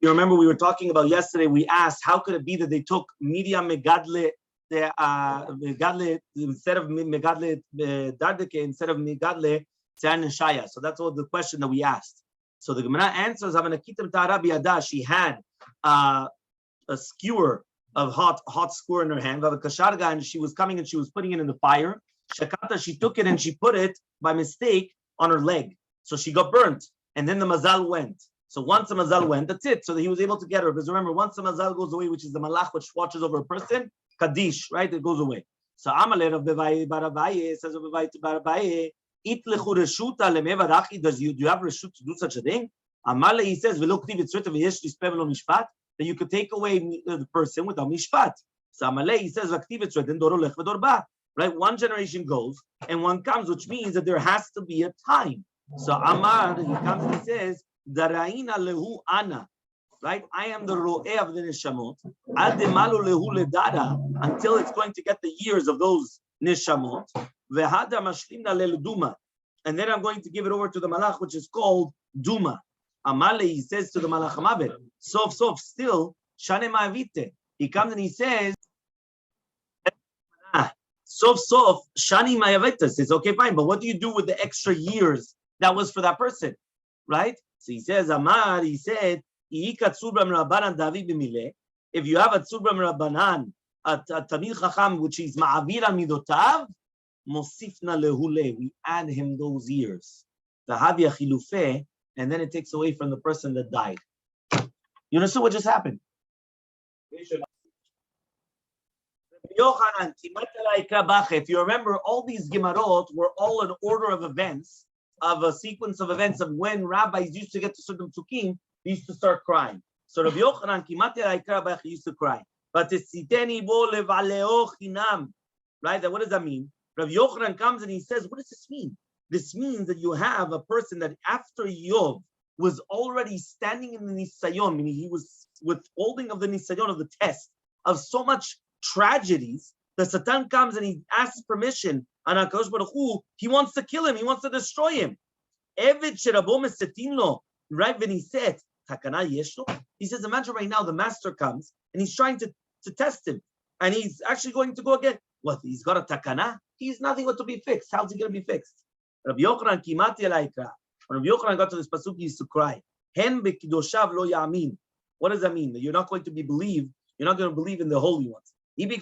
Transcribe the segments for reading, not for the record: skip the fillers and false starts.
You remember we were talking about yesterday, we asked, how could it be that they took media megadle, megadle instead of megadle dardeke, instead of megadle shaya? So that's all the question that we asked. So the Gemara answers, she had a skewer of hot skewer in her hand, and she was coming and she was putting it in the fire. Shakata, she took it and she put it by mistake on her leg. So she got burnt. And then the mazal went. So once the mazal went, that's it. So that he was able to get her. Because remember, once the mazal goes away, which is the malach which watches over a person, kaddish, right? It goes away. So Amalei of Bevai Baravaye says of Bevai to Baravaye, Itlechu reshuta lemevarachi. Do you have reshut to do such a thing? Amalei, he says, Veloktiv it's written v'yesh lispeh v'lo mishpat, that you could take away the person without mishpat. So Amalei, he says, Vaktiv it's written dor olech v'dor ba. Right? One generation goes and one comes, which means that there has to be a time. So Amar, he comes and he says, Daraina lehu ana, right? I am the ro'eh of the neshamot. Ad demalu lehu ledara, until it's going to get the years of those neshamot. Vehada mashlimna leleduma, and then I'm going to give it over to the malach, which is called duma. Amale, he says to the malach hamavet, sof still shane ma'avite. He comes and he says, sof shani ma'avite. Says, okay, fine, but what do you do with the extra years that was for that person, right? So he says, Amar, he said, if you have a tzubram rabbanan, a tamil chacham, which is ma'avir al midotav, mosifna lehule, we add him those years. V'havya chilufe, and then it takes away from the person that died. You understand what just happened? If you remember, all these gemarot were all an order of events, of a sequence of events of when rabbis used to get to certain psukim, they used to start crying. So Rabbi Yochanan he used to cry. But right? That what does that mean? Rabbi Yochanan comes and he says, what does this mean? This means that you have a person that after Yov was already standing in the Nisayon, meaning he was withholding of the Nisayon, of the test, of so much tragedies, the Satan comes and he asks permission, and HaKadosh Baruch Hu, he wants to kill him, he wants to destroy him. Eved sherabo mesetin lo, right? When he said, takana yeshlo, he says, imagine right now the master comes and he's trying to test him, and he's actually going to go again. What? He's got a takana? He's nothing but to be fixed. How's he going to be fixed? Rabbi Yochanan kimati alayka. When Rabbi Yochanan got to this pasuk, he used to cry. Hen bekidoshav lo yamin. What does that mean? That you're not going to be believed. You're not going to believe in the holy ones. If you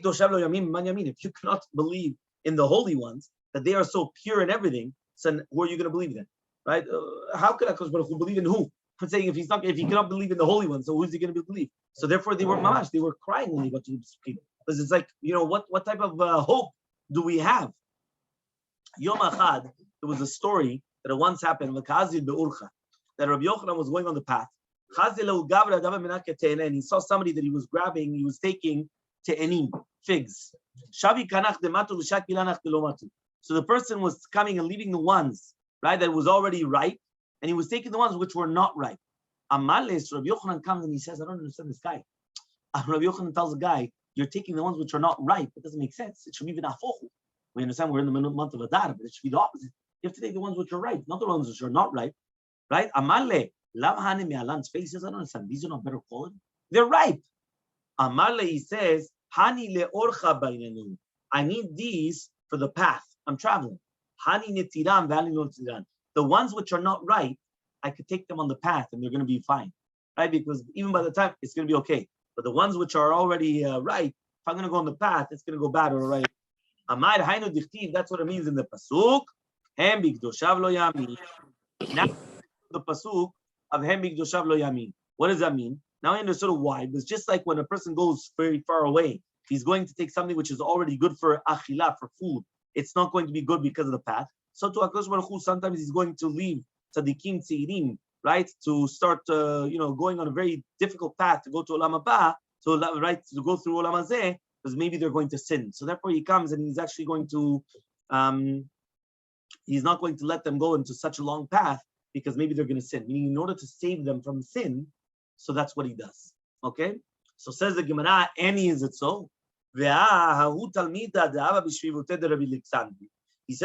cannot believe in the holy ones, that they are so pure in everything, so who are you going to believe in? Right? How could HaKadosh Baruch Hu believe in who? I'm saying if he cannot believe in the holy ones, so who's he going to believe? So therefore they were mamash, they were crying when they got to the Psukim. Because it's like, what type of hope do we have? Yom Achad, there was a story that once happened, that Rabbi Yochanan was going on the path. And he saw somebody that he was grabbing, he was taking te'enim, figs. So the person was coming and leaving the ones, right, that was already ripe, and he was taking the ones which were not ripe. Amales, Rabbi Yochanan comes and he says, I don't understand this guy. Rabbi Yochanan tells the guy, you're taking the ones which are not ripe. It doesn't make sense. It should be v'nafochu. We understand we're in the month of Adar, but it should be the opposite. You have to take the ones which are ripe, not the ones which are not ripe. Right? Amale, lav hane me'alan's face says, I don't understand. These are not better quality. They're ripe. Amale, he says, hani le'orcha bainenu. I need these for the path. I'm traveling. Hani netiram v'hani netiran. The ones which are not ripe, I could take them on the path and they're going to be fine. Right? Because even by the time, it's going to be okay. But the ones which are already ripe, if I'm going to go on the path, it's going to go bad or right. Amar hainu dichtiv, that's what it means in the pasuk. Hem bigdoshav lo yamin. Now the pasuk of hem bigdoshav lo yamin. What does that mean? Now I understood why. It's just like when a person goes very far away, he's going to take something which is already good for achila, for food. It's not going to be good because of the path. So to HaKadosh Baruch Hu, sometimes he's going to leave tzadikim tzeirim, right, to start, going on a very difficult path to go to Olam Haba, to go through Olam Hazeh, because maybe they're going to sin. So therefore he comes and he's actually going to, he's not going to let them go into such a long path because maybe they're going to sin. Meaning in order to save them from sin, so that's what he does. Okay? So says the Gemara, any is it so? He says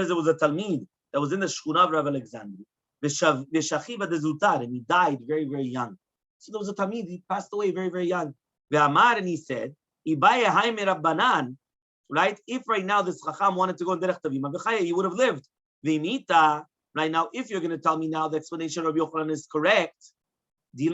there was a Talmid that was in the Shechuna of Rav Alexandri. And he died very, very young. So there was a Talmid, he passed away very, very young. And he said, right? If right now this Chacham wanted to go in Derech Tavima, he would have lived. Right now, if you're going to tell me now the explanation of Yochanan is correct, maybe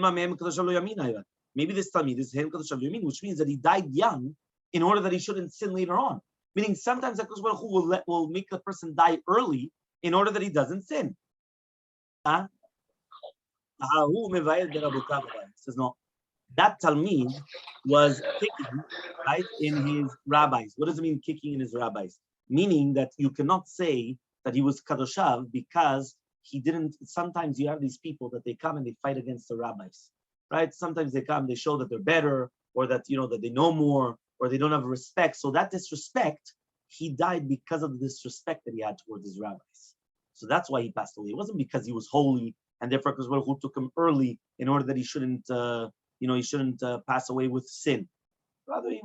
this Talmid is Hem Kadosh Yamin, which means that he died young in order that he shouldn't sin later on. Meaning sometimes HaKadosh Baruch Hu will make the person die early in order that he doesn't sin. Huh? Says no. That Talmid was kicking, right, in his rabbis. What does it mean, kicking in his rabbis? Meaning that you cannot say that he was Kadoshav because he didn't. Sometimes you have these people that they come and they fight against the rabbis, right? Sometimes they come, they show that they're better, or that that they know more, or they don't have respect. So that disrespect, he died because of the disrespect that he had towards his rabbis. So that's why he passed away. It wasn't because he was holy and therefore because Baruch Hu took him early in order that he shouldn't, pass away with sin. Rather, he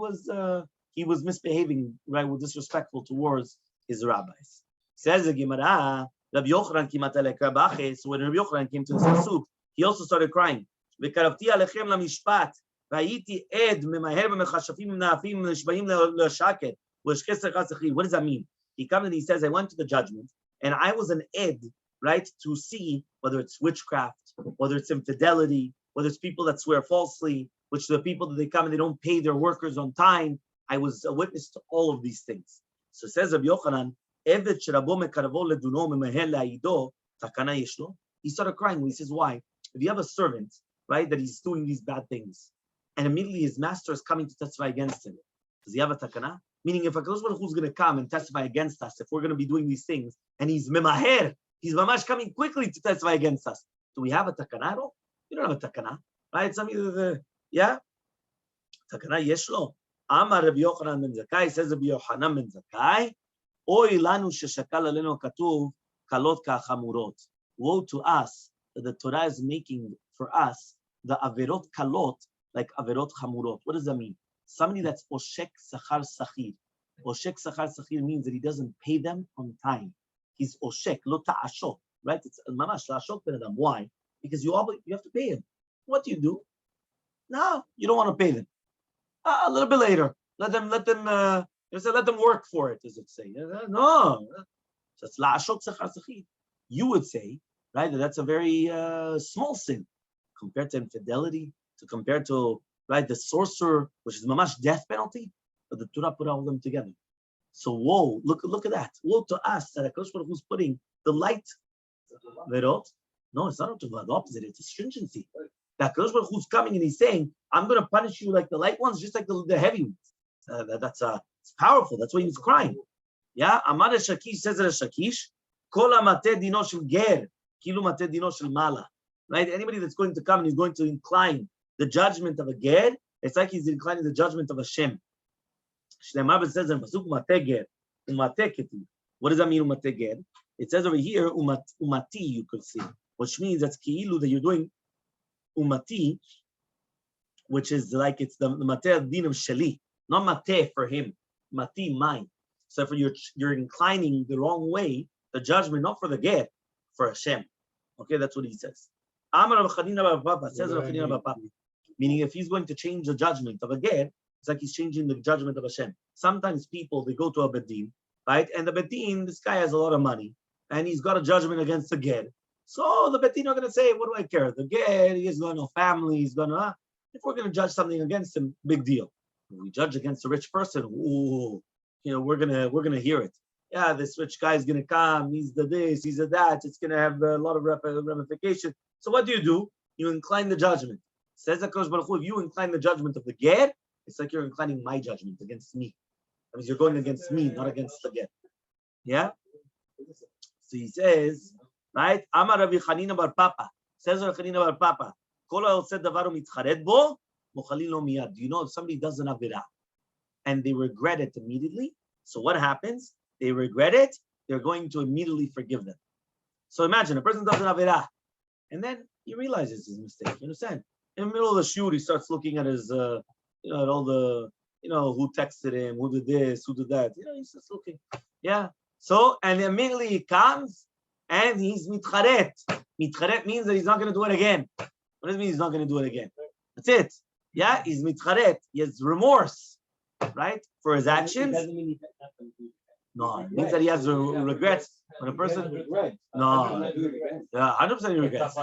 was misbehaving, right, was disrespectful towards his rabbis. Says the Gemara, Rabbi Yochanan kimat alekra. So when Rabbi Yochanan came to the pasuk, he also started crying. V'karavti alechem lamishpat, v'ayiti ed memaher b'mechashafim na'afim nishbayim l'shaket v'shkeser chatzachri. What does that mean? He comes and he says, I went to the judgment, and I was an ed, right, to see whether it's witchcraft, whether it's infidelity, whether it's people that swear falsely, which are the people that they come and they don't pay their workers on time. I was a witness to all of these things. So says Rabbi Yochanan, he started crying. He says, why? If you have a servant, right, that he's doing these bad things, and immediately his master is coming to testify against him, does he have a takana? Meaning, if HaKadosh Baruch Hu is going to come and testify against us, if we're going to be doing these things, and he's memaher, he's mamash coming quickly to testify against us, do we have a takana? You don't have a takana, right? Takana yeshlo. Amar Rabbi Yochanan ben Zakkai, says Rabbi Yochanan ben Zakkai, Oy lanu sheshakal alenu katuv kalot kachamurot. Woe to us that the Torah is making for us the averot kalot like averot chamurot. What does that mean? Somebody that's oshek sachar sachir. Oshek sachar sachir means that he doesn't pay them on time. He's oshek lo ta'ashot, right? It's mamash ta'ashot ben adam. Why? Because you have to pay him. What do? No, you don't want to pay them. A little bit later. Let them work for it, as it say. No. That's la'ashot sachar sachir. You would say, right, that's a very small sin compared to infidelity, compared to, right, the sorcerer, which is mamash death penalty, but the Torah put all of them together. So whoa, look at that. Woe to us that HaKadosh Baruch Hu is putting the light verot. No, it's not the opposite, it's a stringency. That HaKadosh Baruch Hu is coming and he's saying, I'm going to punish you like the light ones, just like the heavy ones. It's powerful. That's why he was crying. Yeah, Amar Shakish says it as Shakish, Kol mate dino shel ger, kilu mate dino shel mala. Right? Anybody that's going to come and he's going to incline the judgment of a ger, it's like he's inclining the judgment of a shem. Shneimar says in pasuk mate ger, umate keti. What does that mean, umate ger? It says over here, umati, you could see, which means that's ki'ilu that you're doing umati, which is like it's the mate din of sheli, not mate for him, mati mine. So for you're inclining the wrong way, the judgment, not for the ger, for Hashem. Okay, that's what he says. Amar Rav Chanina bar Papa says Rav Chanina bar Papa. Meaning, if he's going to change the judgment of a ger, it's like he's changing the judgment of Hashem. Sometimes people, they go to a bedin, right? And the bedin, this guy has a lot of money, and he's got a judgment against the ger. So the bedin are going to say, what do I care? The ger, he's going to family, he's going to, if we're going to judge something against him, big deal. If we judge against a rich person, ooh, we're gonna hear it. Yeah, this rich guy is gonna come. He's the this, he's the that. It's gonna have a lot of ramifications. So what do? You incline the judgment. Says HaKadosh Baruch Hu, if you incline the judgment of the ger, it's like you're inclining my judgment against me. That means you're going against me, not against the ger. Yeah. So he says, right? Amar Rabbi Chanina bar Papa. Says Rabbi Chanina bar Papa. Kol ha'oseh davar u'mitchared bo, mochalin lo miyad. Do you know if somebody does an avirah and they regret it immediately? So what happens? They regret it, they're going to immediately forgive them. So imagine a person does an avirah, and then he realizes his mistake. You understand? In the middle of the shoot, he starts looking at his, at all the, who texted him, who did this, who did that. He starts looking. Yeah. So, and immediately he comes, and he's mitcharet. Mitcharet means that he's not going to do it again. What does it mean he's not going to do it again? That's it. Yeah, he's mitcharet. He has remorse, right, for his actions. It doesn't mean no, it means that he has regrets. When a person, no, 100% he regrets.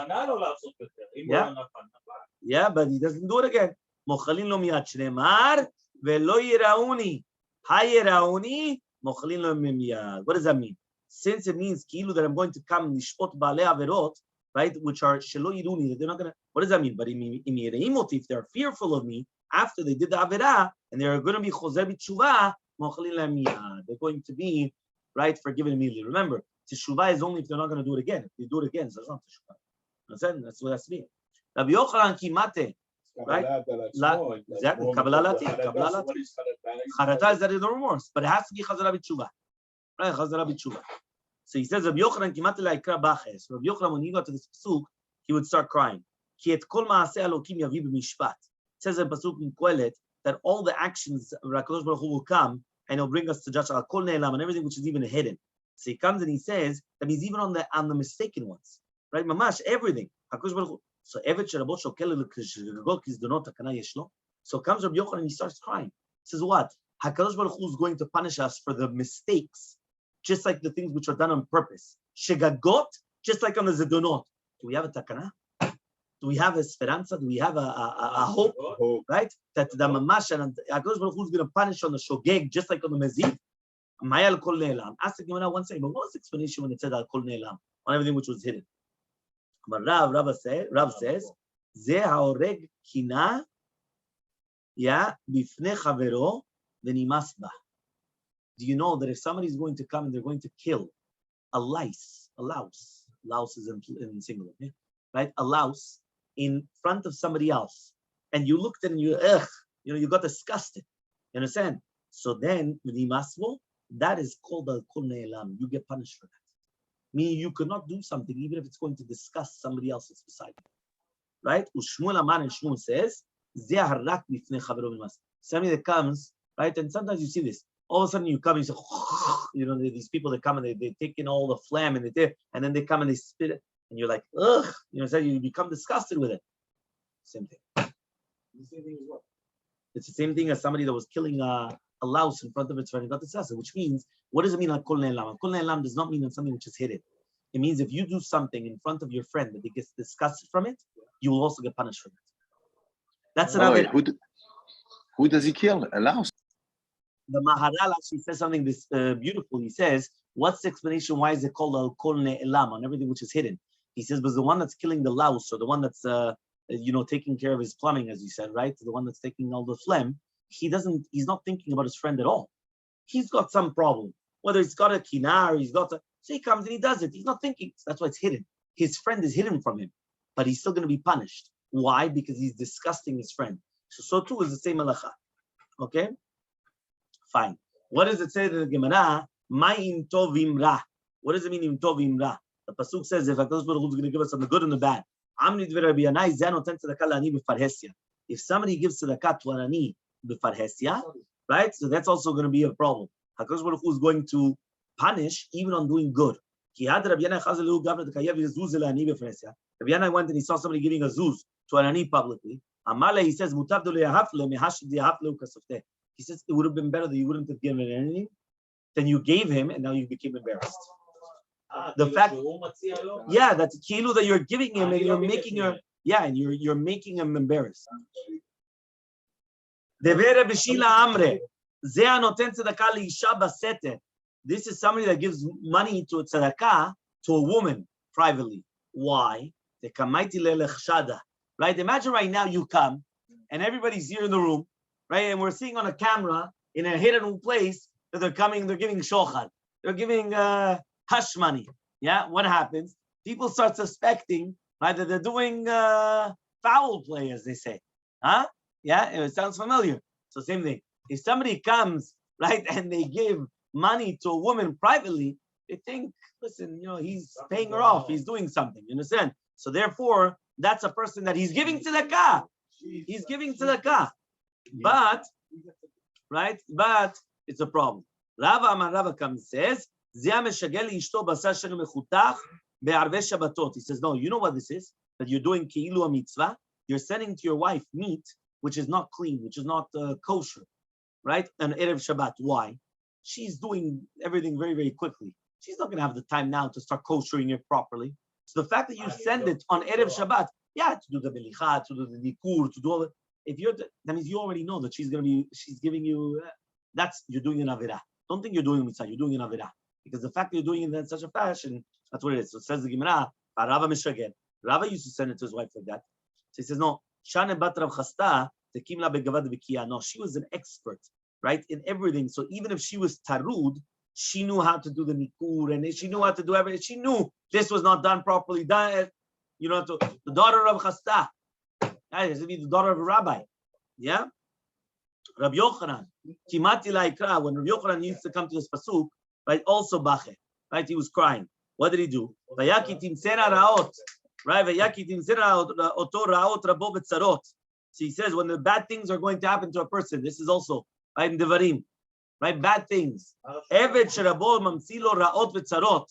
Yeah, but he doesn't do it again. מוחלין לו מיד שנאמר, ולא יראוני. היראוני, מוחלין לו מיד. What does that mean? Since it means כאילו that I'm going to come לשפוט בעלי עבירות, right, which are שלא יראוני, they're not going to, what does that mean? But אם יראים אותי, if they're fearful of me, after they did the עבירה, and they're going to be חוזר בתשובה, מוחלין להם מיד. They're going to be, right, forgiven immediately. Remember, teshuvah is only if they're not going to do it again. If they do it again, so it's not teshuvah. Understand? That's what that's mean. Rabbi Yochanan kimate. Right? Exactly. Kabbalah latin. Kabbalah latin. Charata is that is no remorse, but it has to be chazara b'tshuva. Right? Chazara b'tshuva. So he says, Rabbi Yochanan kimate la'ikra baches. Rabbi Yochanan, when he got to this pasuk, he would start crying. Ki et kol ma'aseh Elokim yavi b'mishpat. It says in pasuk in Kohelet that all the actions of HaKadosh Baruch Hu will come and he'll bring us to judge al kol ne'elam and everything which is even hidden. So he comes and he says that means even on the mistaken ones, right? Mamash everything. HaKadosh Baruch Hu. So Evet Sherabot Shokel L'Kishgagol Kizdonot Takana Yeshlo. So comes Rabbi Yochanan and he starts crying. He says, "What? HaKadosh Baruch Hu is going to punish us for the mistakes, just like the things which are done on purpose. Shegagot, just like on the Zedonot. Do we have a takana? Do we have a speranza? Do we have a hope? Right? That the mamash and HaKadosh Baruch Hu is going to punish on the shogeg, just like on the mezid. Mayal kol ne'elam. Ask the Gemara one second, but what was the explanation when it said al kol ne'elam on everything which was hidden? But Rav says, "Ze haoreg kina, ya bifnei chavero v'nimas ba." Do you know that if somebody is going to come and they're going to kill a louse is in singular, yeah? Right? A louse in front of somebody else, and you looked at it and you got disgusted. You understand? So then v'nimasbo, that is called al kol ne'elam. You get punished for that. Meaning you could not do something even if it's going to disgust somebody else that's beside you. Right? Ushmuel Amar and Shmuel says, somebody that comes, right? And sometimes you see this. All of a sudden you come and you say, you know, these people that come and they take in all the phlegm and and then they come and they spit it, and you're like, ugh, you know, so you become disgusted with it. Same thing. The same thing as what? It's the same thing as somebody that was killing a louse in front of its friend and got disgusted, which means, what does it mean? Kol ne'elam? Kol ne'elam does not mean something which is hidden. It means if you do something in front of your friend that he gets disgusted from it, you will also get punished for it. That's another. Who does he kill? A louse. The Maharal actually says something this beautiful. He says, "What's the explanation? Why is it called kol ne'elam on everything which is hidden?" He says, "But the one that's killing the louse, or the one that's taking care of his plumbing, as you said, right? The one that's taking all the phlegm, he's not thinking about his friend at all. He's got some problem, whether he's got a kina or he's got a, so he comes and he does it. He's not thinking. That's why it's hidden. His friend is hidden from him, but he's still going to be punished. Why? Because he's disgusting his friend. So too is the same halacha. Okay? Fine. What does it say in the Gemara? Ma'im tov imra. What does it mean im tov imra? The pasuk says if HaKadosh Baruch Hu is going to give us some good and the bad. If somebody gives tzedakah to an ani b'farhesia, right? So that's also going to be a problem. HaKadosh Baruch Hu is going to punish even on doing good. Rabbi Yanai went and he saw somebody giving a zuz to an ani publicly. He says, he says, it would have been better that you wouldn't have given anything than you gave him and now you became embarrassed. The fact, yeah, that's kilu that you're giving him and you're making her, yeah, and you're making him embarrassed. This is somebody that gives money to a tzedakah to a woman privately. Why? Right? Imagine right now you come and everybody's here in the room, right? And we're seeing on a camera in a hidden place that they're giving shochad. They're giving hush money. Yeah, what happens? People start suspecting, right, that they're doing foul play, as they say. Huh? Yeah, it sounds familiar. So same thing. If somebody comes, right, and they give money to a woman privately, they think, listen, he's paying her off. He's doing something. You understand? So therefore, that's a person that he's giving tzedakah. He's giving tzedakah. But, right, but it's a problem. Rava comes and says, he says, no, you know what this is? that you're doing keilu a mitzvah, you're sending to your wife meat which is not clean, which is not kosher, right? And Erev Shabbat. Why? She's doing everything very, very quickly. She's not going to have the time now to start koshering it properly. So the fact that you send it on Erev Shabbat, to do the belicha, to do the nikur, to do all that, that means you already know that she's giving you, you're doing an avirah. Don't think you're doing mitzvah, you're doing an avirah. Because the fact that you're doing it in such a fashion, that's what it is. So it says the Gemara, Rava Mishragen. Rava used to send it to his wife like that. So he says, no, Shane bat Rav Chasta, tekimla begavad v'kiya. No, she was an expert, right, in everything. So even if she was tarud, she knew how to do the nikur, and she knew how to do everything. She knew this was not done properly. The daughter of Chasta, the daughter of a rabbi. Yeah? Rabbi Yochanan, Kimati Laikra, when Rabbi Yochanan used to come to this pasuk, right, also bache, right, he was crying. What did he do? Vayaki timsena raot, right, vayaki timsena oto raot rabo v'tzarot. So he says, when the bad things are going to happen to a person, this is also, right, in Devarim, right, bad things. Eved sherabo mamsilo raot v'tzarot.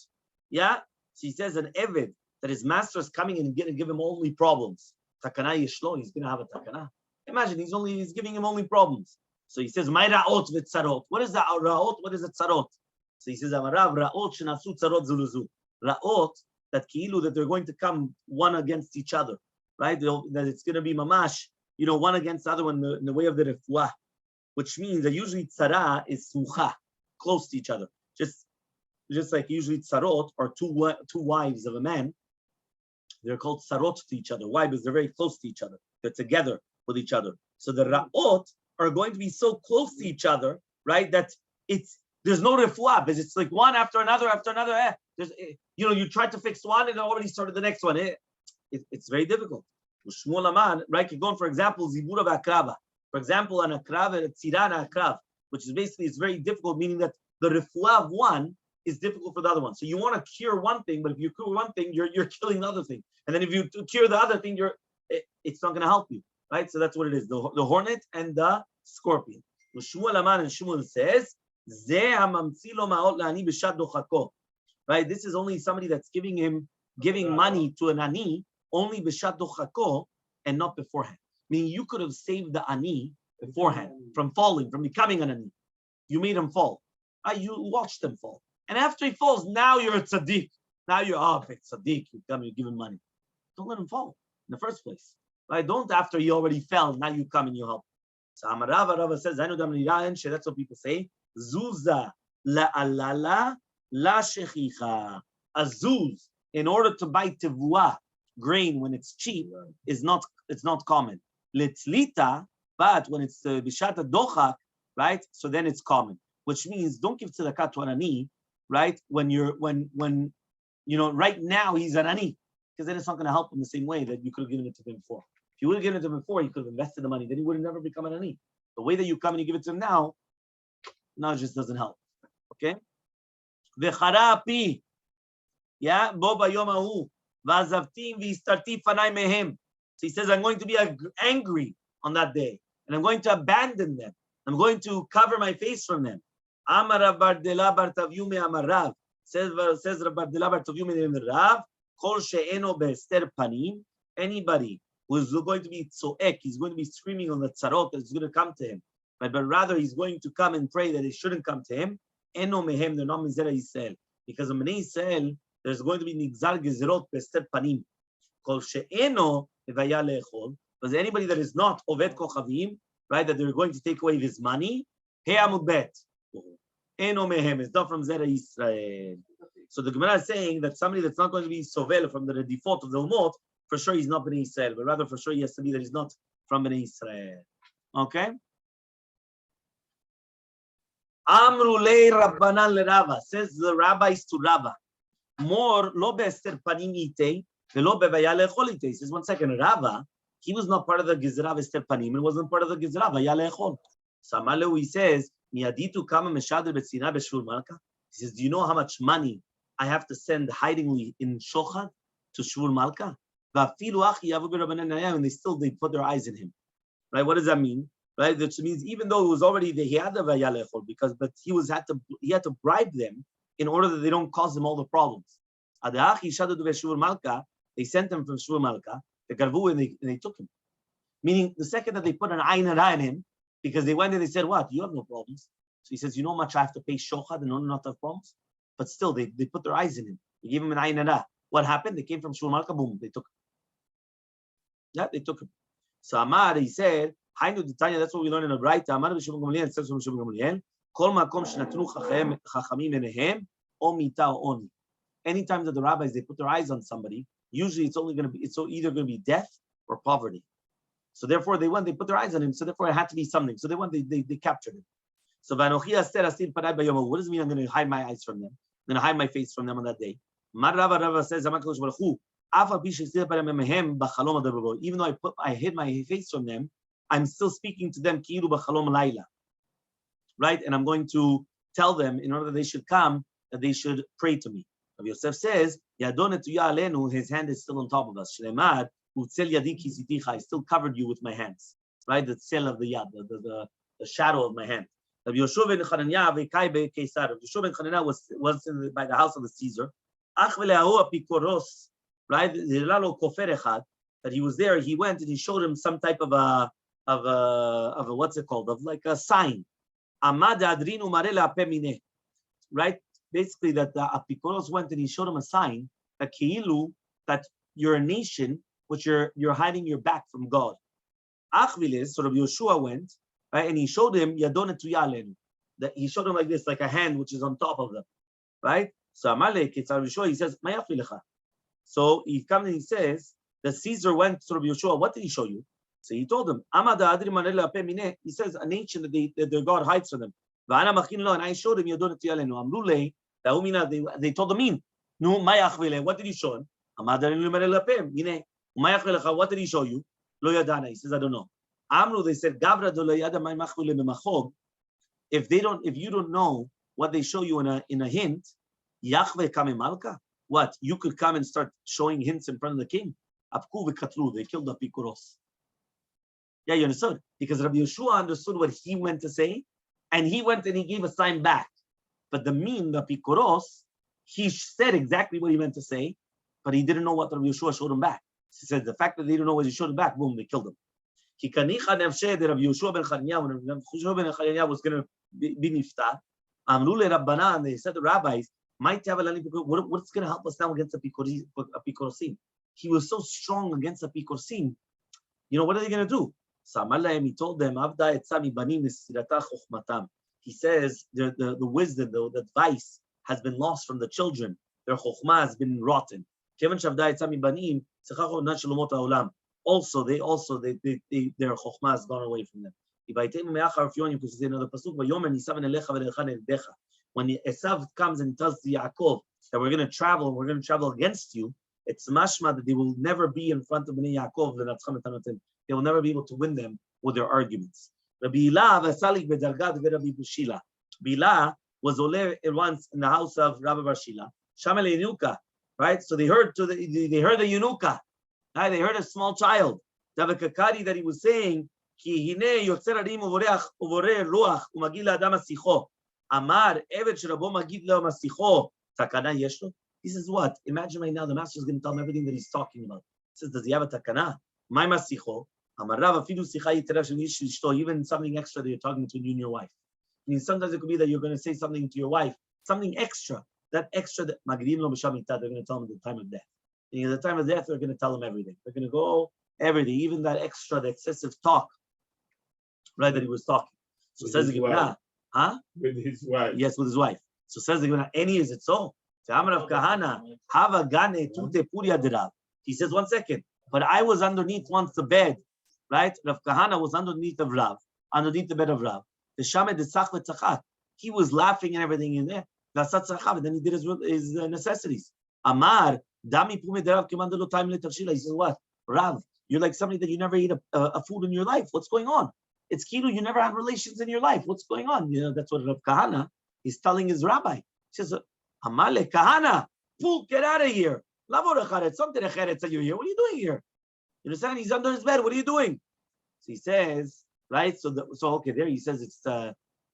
Yeah? So he says, an Eved, that his master is coming and going to give him only problems. Takana yishlo, he's going to have a takana. Imagine, he's giving him only problems. So he says, "My ra'ot v'tzarot." What is that ra'ot? What is a tzarot? So he says, "Amarav ra'ot shenasu tzarot zuluzu." Ra'ot, that ki'ilu, that they're going to come one against each other, right? That it's going to be mamash, one against the other one in the way of the refuah, which means that usually tzara is smucha, close to each other. Just like usually tzarot are two wives of a man. They're called tzarot to each other. Why? Because they're very close to each other. They're together with each other. So the ra'ot are going to be so close to each other, right? That there's no refuah, because it's like one after another. You try to fix one and already started the next one. It's very difficult. Right? You're going, for example, zibura v'akrava. For example, an akrav and a tzira and akrav, which is basically, it's very difficult, meaning that the refuah of one is difficult for the other one. So you want to cure one thing, but if you cure one thing, you're killing the other thing. And then if you cure the other thing, it's not going to help you. Right? So that's what it is. The hornet and the scorpion. Shmuel Aman, and Shmuel says, right? This is only somebody that's giving money to an ani only b'shat dochako and not beforehand. Meaning you could have saved the ani beforehand from falling, from becoming an ani. You made him fall. You watched him fall. And after he falls, now you're a tzaddik. Now you're tzaddik. You give him money. Don't let him fall in the first place. Right? Don't, after he already fell, now you come and you help. So Rava says, that's what people say. Zuza la alala la shechicha. A zuz, in order to buy tevuah, grain when it's cheap, it's not common. Letzlita, but when it's bishata dochak, right? So then it's common. Which means don't give tzedakah to an ani, right? When right now he's an ani, because then it's not going to help him the same way that you could have given it to him before. If you would have given it to him before, you could have invested the money. Then he would have never become an ani. The way that you come and you give it to him now it just doesn't help. Okay? V'charapi, yeah, bo bayom hahu, v'azavtim v'istarti fanai mehem. So he says, I'm going to be angry on that day, and I'm going to abandon them. I'm going to cover my face from them. Amar Rav Bardela bar Tavyumi Amar Rav. Says Rav Bardela bar Tavyumi in the Rav, kol she'eno be'ester panim, anybody who is going to be tzoek, he's going to be screaming on the tzarot that's going to come to him, right? But rather he's going to come and pray that it shouldn't come to him. Eno mehem, they're not mizera Yisrael. Because of Bnei Yisrael, there's going to be nigzar gezerot be'ester panim. Kol she'eno evaya le'echol. Because anybody that is not oved kochavim, right, that they're going to take away his money, he amud bet. Eno mehem, it's not from Zera Yisrael. So the Gemara is saying that somebody that's not going to be sovel from the default of the umot, for sure he's not Bnei Yisrael, but rather for sure he has to be that he's not from Bnei Yisrael. Okay? Amru lei Rabbanan le Rava, says the rabbis to Rava. More lo be'ester panim itei, velo bevaya le'echol itei. Says 1 second, Rava, he was not part of the Gezerah of Esther Panim, it wasn't part of the Gezerah vaya le'echol. Samaleu, he says, Miyaditu kama meshader betzina b'shvur malka. He says, do you know how much money I have to send hidingly in Shochad to Shvur Malka? And they put their eyes in him. Right? What does that mean? Right? That means even though it was already he had the vayalechol, but he had to bribe them in order that they don't cause them all the problems. they sent him from Shul Malka, the Garvu, and they took him. Meaning, the second that they put an ayin hara in him, because they went there, they said, what? You have no problems. So he says, you know how much I have to pay shochad in order not to have problems? But still, they put their eyes in him. They gave him an ayin hara. What happened? They came from Shul Malka, boom, they took him. Yeah, they took him. So Amar, he said, Hainu Tanya, that's what we learn in a Braita. Amar B'Shimon Gamliel, says from Shimon Gamliel, Kol makom shenatnu chachamim enehem, o mita o oni. Anytime that the rabbis, they put their eyes on somebody, usually it's either going to be death or poverty. So therefore, they put their eyes on him. So therefore, it had to be something. So they captured him. So Vanochi aster astir parai bayom. What does it mean? I'm going to hide my eyes from them. I'm going to hide my face from them on that day. Mar Rava says, Zaman Kadosh Baruch Hu, even though I hid my face from them, I'm still speaking to them ki'ilu b'chalom layla, right? And I'm going to tell them in order that they should come, that they should pray to me. Rabbi Yosef says, Yadon etuya alenu, his hand is still on top of us. Shlemad utzel yadi kisiticha, I still covered you with my hands, right? The tzel of the yad, the shadow of my hand. Rabbi Yoshua ben Chananya v'kai be'keisar. Rabbi Yoshua ben Chananya was by the house of the Caesar. Ach v'le'ahu apikoros, right? That he was there. He went and he showed him some type of a what's it called? Of like a sign. Amad adrinu marela pemine, right? Basically, that the apikoros went and he showed him a sign that keilu, that you're a nation, which you're hiding your back from God. Achvilis, so Rabbi Yeshua went, right, and he showed him yadon etuyalen, that he showed him like this, like a hand which is on top of them, right? So Amalek, it's Rabbi Yeshua. He says, "Mayafilecha." So he comes and he says, the Caesar went to Rabbi Yeshua. What did he show you? So he told him, he says, a nation that their God hides from them. And I showed him, they told him, what did he show him? What did he show you? He says, I don't know. They said, if you don't know what they show you in a hint, what? You could come and start showing hints in front of the king. They killed the Pikuros. Yeah, you understood? Because Rabbi Yeshua understood what he went to say, and he went and he gave a sign back. But the Pikuros, he said exactly what he meant to say, but he didn't know what Rabbi Yeshua showed him back. He said the fact that they didn't know what he showed him back, boom, they killed him. Rabbi Yeshua ben Chananya was going to be nifta. And they said the rabbis, what's going to help us now against the Pikurosim? He was so strong against the Pikorsim. You know, what are they going to do? He told them, he says, the wisdom, the advice has been lost from the children. Their chokhmah has been rotten. Also, their chokhmah has gone away from them. When Esav comes and tells to Yaakov that we're going to travel against you, it's mashma that they will never be in front of Bnei Yaakov. They will never be able to win them with their arguments. Rabbi Ilah was once in the house of Rabbi Barshila. Shamel Yenuka, right? So they heard the Yenuka. Right? They heard a small child. Davakakari that he was saying, Ki hine yotzer arim uvore ruach umagil adam asicho. Amar evet shrabo magid leo masicho takana yeshlo. He says, what? Imagine right now the master is going to tell him everything that he's talking about. He says, does he have a takana? My masicho. Amar Rav afidu sicha yiterav shel even something extra that you're talking between you and your wife. I mean, sometimes it could be that you're going to say something to your wife, something extra. That extra that magdim lo b'shamita, they're going to tell him at the time of death. And at the time of death, they're going to tell him everything. They're going to go everything, even that extra, the excessive talk, right, that he was talking. So with says the Gemara, huh? With his wife. Yes, with his wife. So says the Gemara, any is it so? He says, 1 second, but I was underneath once the bed, right? Rav Kahana was underneath of Rav, underneath the bed of Rav. He was laughing and everything in there. And then he did his necessities. Amar, Dami Pume Derav Kimandalo time later. He says, what? Rav, you're like somebody that you never ate a food in your life. What's going on? It's Kilu, you never had relations in your life. What's going on? You know, that's what Rav Kahana is telling his rabbi. He says, Amale Kahana, get out of here. What are you doing here? You understand? He's under his bed. What are you doing? So he says, right? So okay, there he says it's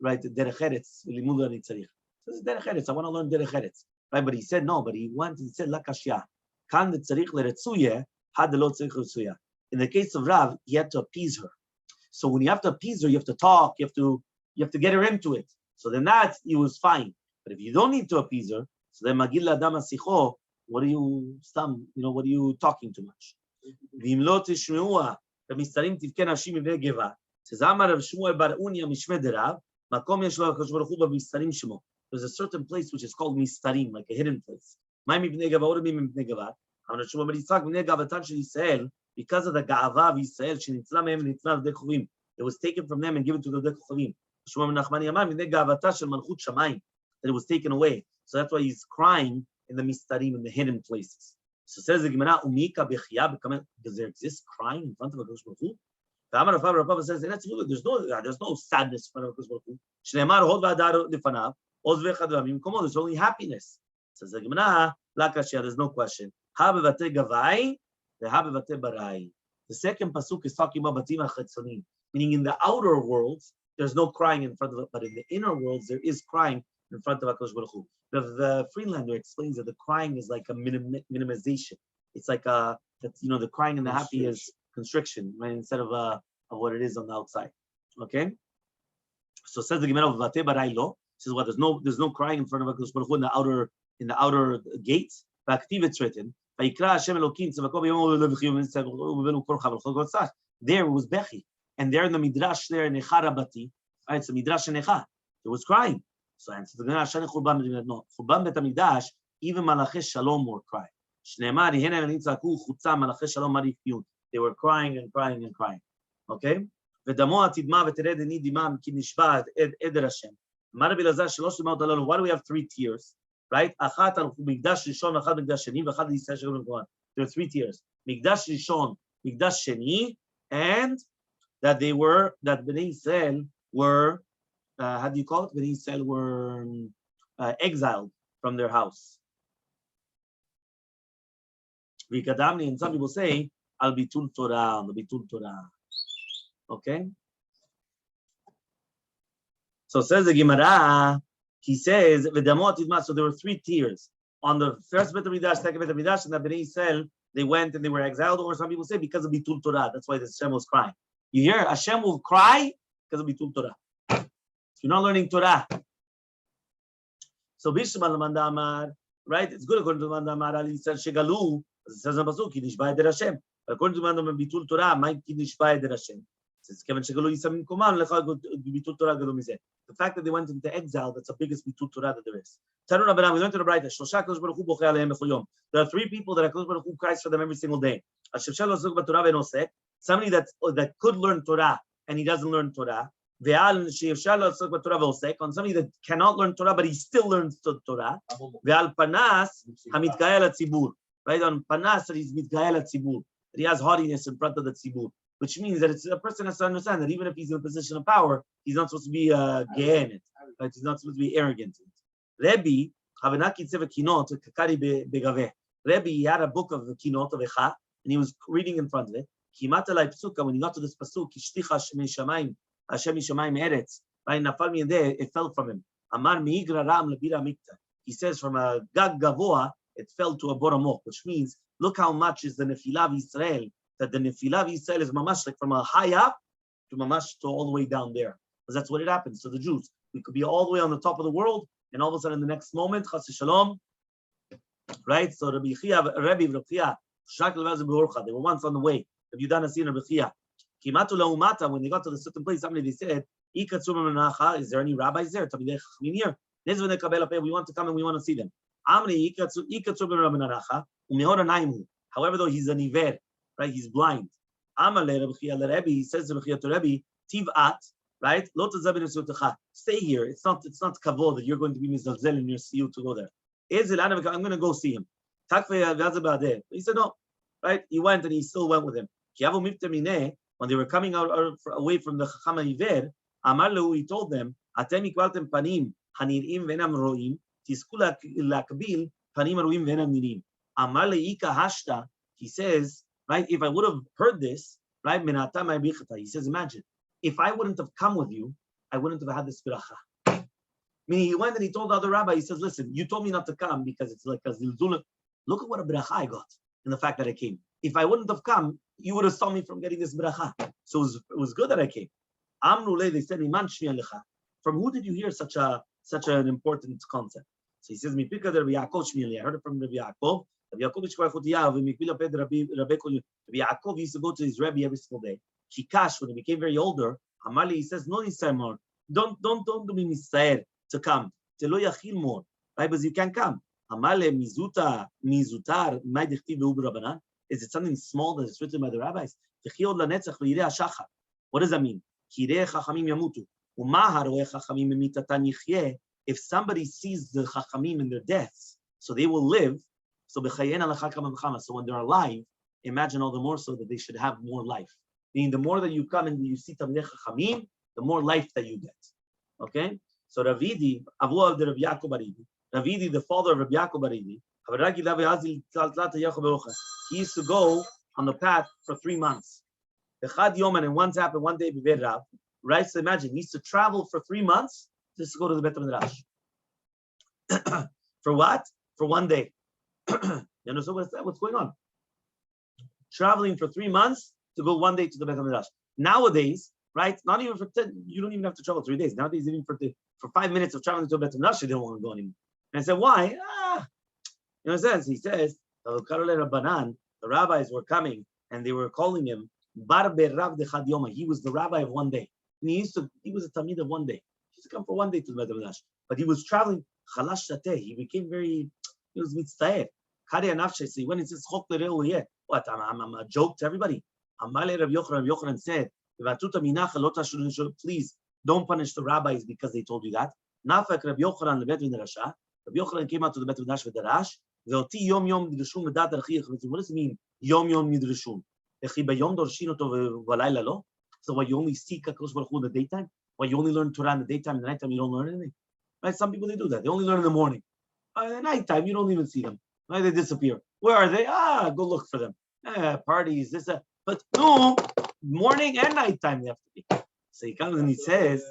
right, derech eretz, limud hanitzarich. So it's derech eretz. I want to learn derech eretz. Right? But he said no, but he went and said la kashya. In the case of Rav, he had to appease her. So when you have to appease her, you have to talk, you have to get her into it. So then that he was fine. But if you don't need to appease her, so then Magil Adam Asicho, what are you talking too much? Says Amar Rav Shmuel bar Unya Mishmei Derav, Makom yesh lo HaKadosh Baruch Hu b'mistarim shemo. There's a certain place which is called mistarim, like a hidden place. Because of the ga'ava of Yisrael, it was taken from them and given to the Dekochavim. That it was taken away. So that's why he's crying in the mistarim, in the hidden places. So says the Gemara, does there exist crying in front of HaKadosh Baruch Hu? The Amar Rav says, there's no sadness in front of HaKadosh Baruch Hu. There's only happiness. Says the Gemara, there's no question. The second pasuk is talking about batim hachetzonim, meaning in the outer worlds there's no crying in front of it, but in the inner worlds there is crying in front of HaKadosh Baruch Hu. The Freelander explains that the crying is like a minimization. It's like the crying and the happy is constriction, right? Instead of what it is on the outside. Okay. So says the Gemara of Vate Barai Lo. Says what? There's no crying in front of HaKadosh Baruch Hu in the outer gates. V'aktiv it's written. There was Bechi, and there in the Midrash there in Necha Rabati, right? It's the Midrash Necha. There was crying. So answer the Gemara, Shani Churban, no, Churban Bet Hamidrash, even Malachei Shalom were crying. They were crying and crying and crying. Okay? Why do we have 3 tiers? Right? There are 3 tiers. Mikdash Rishon, Mikdash Sheni, and that Bnei Yisrael were, how do you call it? Bnei Yisrael were exiled from their house. And some people say, Al Bitul Torah, the Bitul Torah. Okay? So says the Gemara, he says, so there were 3 tiers. On the first Bet HaMikdash, second Bet HaMikdash, and the Bnei Yisrael, they went and they were exiled, or some people say because of Bitul Torah. That's why the Hashem was crying. You hear? Hashem will cry because of Bitul Torah. You're not learning Torah. So Bishmal Mandamar, right? It's good according to Mandamar, Ali said, Shegalu, it says in Pasuk, Kiddush Ba'eder Hashem. According to Mandamar, Bitul Torah, my Kiddush Ba'eder Hashem. The fact that they went into exile, that's the biggest bitul Torah that there is. We learned to the Braita. There are 3 people that HaKadosh Baruch Hu cries for them every single day. Somebody that could learn Torah and he doesn't learn Torah. And somebody that cannot learn Torah but he still learns Torah. Right? On panas, that he's mitgael tzibur, that he has haughtiness in front of the tzibur. Which means that a person has to understand that even if he's in a position of power, he's not supposed to be gay in it. Right? He's not supposed to be arrogant in it. Rebbe, he had a book of the Kinot of Echa, and he was reading in front of it. When he got to this pasuk, right, it fell from him. He says from a gag gavoa, it fell to a boramok, which means look how much is the Nefilah of Yisrael. That the Nefilah of Yisrael is mamash, like from a high up to mamash to all the way down there. Because that's what it happens to the Jews. We could be all the way on the top of the world, and all of a sudden, in the next moment, chas shalom, right? So Rabbi Chia, they were once on the way. Rabbi Yudan Asi and Rabbi Chia. Kimatu laumata, when they got to the certain place, somebody they said, is there any rabbis there? We want to come and we want to see them. However, though he's an iver, right? He's blind. He says to Rebbe, Tiv'at, right? Stay here. It's not kavod that you're going to be mizalzel in your siyu to go there. I'm going to go see him. He said no, right? He went and he still went with him. When they were coming out away from the Chacham Iver, he told them, Atem ikvaltem panim hanirim venam roim, tisku lakbil panim roim venam nirim. Amar leika hashta, he says, right, if I would have heard this, right, he says, imagine, if I wouldn't have come with you, I wouldn't have had this biracha. Meaning he went and he told the other rabbi, he says, listen, you told me not to come because it's like a zilzul. Look at what a biracha I got. in the fact that I came. If I wouldn't have come, you would have stopped me from getting this bracha. So it was good that I came. Amrule, they said, from who did you hear such an important concept? So he says, I heard it from Rabbi Yaakov. Rabbi Yaakov used to go to his Rebbe every single day. Kikash, when he became very older, Amali, he says, no nisayr more. Don't do me nisayr to come. Telo yachil more. Right? Because you can't come. Amale mizutar, may dichtiv be'u b'Rabbanan. Is it something small that is written by the rabbis? What does that mean? If somebody sees the chachamim in their deaths, so they will live. So when they're alive, imagine all the more so that they should have more life. Meaning, the more that you come and you see Talmidei Chachamim, the more life that you get. Okay? So Ravidi, Avu of the Rabbi Yaakov Baridi, Ravidi, the father of Rabbi Yaakov Baridi, he used to go on the path for 3 months. And once happened one day, right? So imagine, he used to travel for 3 months just to go to the Beit HaMidrash. For what? For 1 day. You understand what's going on? Traveling for 3 months to go 1 day to the Beit HaMidrash. Nowadays, right? Not even for 10, you don't even have to travel 3 days. Nowadays, even for 5 minutes of traveling to the Beit HaMidrash, they don't want to go anymore. And I said, why? You know what it says? He says, the rabbis were coming and they were calling him Bar Berav de Chad Yoma. He was the rabbi of 1 day. And he was a Talmid of 1 day. He used to come for 1 day to the Beit HaMidrash. But he was traveling, Chalash Shateh. He became he was mitztaer. Kari Anafshe. So when he says, Chok Lereu, what? I'm a joke to everybody. Amale Rabbi Yochanan said, please don't punish the rabbis because they told you that. Nafak Rabbi Yochanan lebet v'derasha. Rabbi Yochanan came out to the Beit HaMidrash v'darash. Ve'oti yom yom nidreshun v'dat archi. What does it mean? Yom yom nidreshun. Echi bayom dorshin oto v'layla lo. So why you only seek HaKadosh Baruch Hu in the daytime? Why you only learn Torah in the daytime? In the nighttime you don't learn anything. Right? Some people they do that. They only learn in the morning. In the nighttime you don't even see them. Right? They disappear. Where are they? Go look for them. Parties. This. But no, morning and nighttime they have to be. So he comes and he says,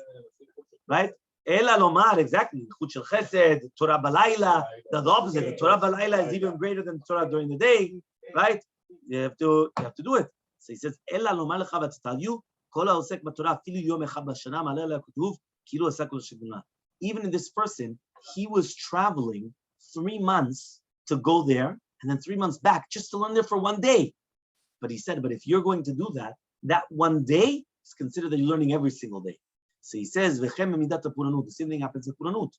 right? Ela lomar, exactly. Chut shel chesed, Torah balayla. The opposite. The Torah balayla is even greater than Torah during the day, right? You have to do it. So he says, Ela lomar lecha v'ttal you, kol ha'osek b'Torah afilu yom echad b'shana maleh aleh k'tuv kilu osek l'sheguna. Even in this person, he was traveling 3 months to go there, and then 3 months back just to learn there for 1 day. But he said, but if you're going to do that, that 1 day is considered that you're learning every single day. So he says, the same thing happens with Puranut.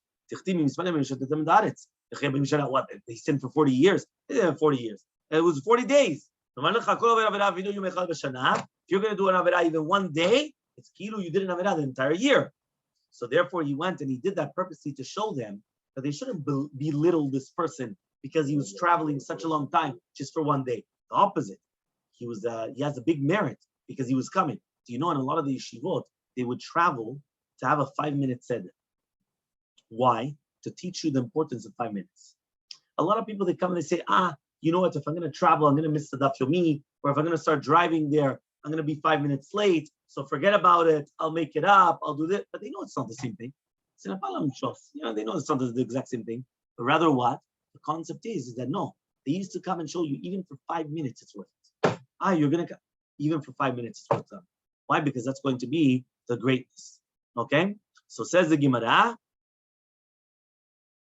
What? They sinned for 40 years. They didn't have 40 years. It was 40 days. If you're going to do an Avirah even 1 day, it's kilu, you did an Avirah the entire year. So therefore he went and he did that purposely to show them that they shouldn't belittle this person because he was traveling such a long time just for 1 day. The opposite. He has a big merit because he was coming. Do you know, in a lot of the yeshivot, they would travel to have a 5-minute seder. Why? To teach you the importance of 5 minutes. A lot of people, they come and they say, you know what, if I'm going to travel, I'm going to miss the Daf Yomi, or if I'm going to start driving there, I'm going to be 5 minutes late, so forget about it, I'll make it up, I'll do this. But they know it's not the same thing. They know it's not the exact same thing. But rather what? The concept is that no, they used to come and show you, even for 5 minutes, it's worth it. You're going to come. Even for 5 minutes, it's worth it. Why? Because that's going to be the greatness. Okay? So says the Gemara.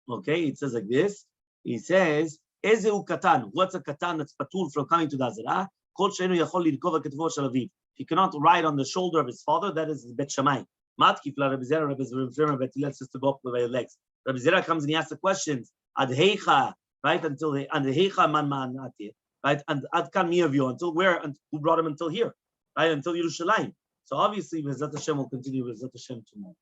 Okay, it says like this. He says, Ezeu katan. What's a katan that's patul from coming to the Azara? Kol she'enu yachol lirkov ketvo shel aviv. He cannot ride on the shoulder of his father. That is Bet Shammai. Matkif la Rabbi Zera, Rabbi Zera says to go up with my legs. Rabbi Zera comes and he asks the questions. Ad heicha, right? Until the ad heicha man ma'anati. Right? And ad kan mi avyo, until where? And who brought him until here? Right? Until Yerushalayim. So obviously, Bezat Hashem will continue Bezat Hashem tomorrow.